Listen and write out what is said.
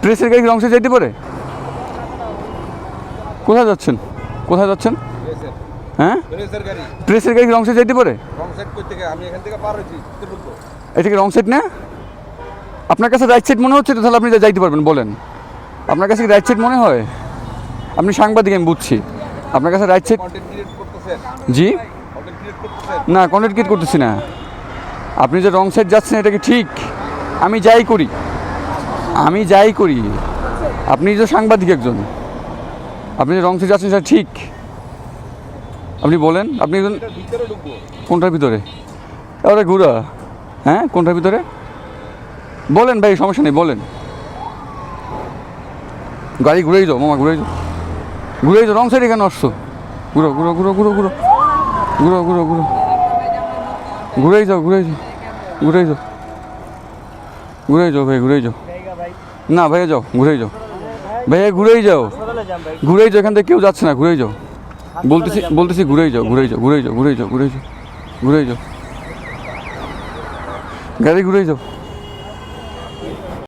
প্রেসের গাড়ি wrong side যাইতে পারে? কোথায় যাচ্ছেন? কোথায় যাচ্ছেন? হ্যাঁ, প্রেসের গাড়ি রং সাইড যাইতে পারে? এটা কি রং সাইড না? আপনার কাছে রাইট সাইড মনে হচ্ছে তো, তাহলে আপনি যাইতে পারবেন। বলেন, আপনার কাছে কি রাইট সাইড মনে হয়? আপনি সাংবাদিক, আমি বুঝছি। আপনার কাছে রাইট সাইড? জি না, কন্টেন্ট ক্রিয়েট করতেছি না। আপনি যে রং সাইড যাচ্ছেন এটা কি ঠিক? আমি যাই করি, আমি যাই করি, আপনি যে সাংবাদিক একজন, আপনি যে রং সাইড যাচ্ছেন সেটা ঠিক? আপনি বলেন, আপনি একজন। কোনটার ভিতরে? ওটা ঘুরা। হ্যাঁ, কোনটার ভিতরে বলেন ভাই, সমস্যা নেই, বলেন। গাড়ি ঘুরেই যাও মামা, ঘুরেই যাও, ঘুরেই যাও। রং সাইডে কেন আসছো? ঘুরো ঘুরো ঘুরো ঘুরো ঘুরো ঘুরো ঘুরো ঘুরো, ঘুরেই যাও, ঘুরেই যাও, ঘুরেই যাও, ঘুরেই যাও ভাই, ঘুরেই যাও। না ভাইয়া, যাও, ঘুরেই যাও ভাইয়া, ঘুরেই যাও, ঘুরেই যাও। এখান থেকে কেউ যাচ্ছে না, ঘুরেই যাও। বলতেছি বলতেছি, ঘুরেই যাও, ঘুরেই যাও, ঘুরেই যাও, ঘুরেই যাও, ঘুরেই যাও, ঘুরেই যাও, গাড়ি ঘুরেই যাও।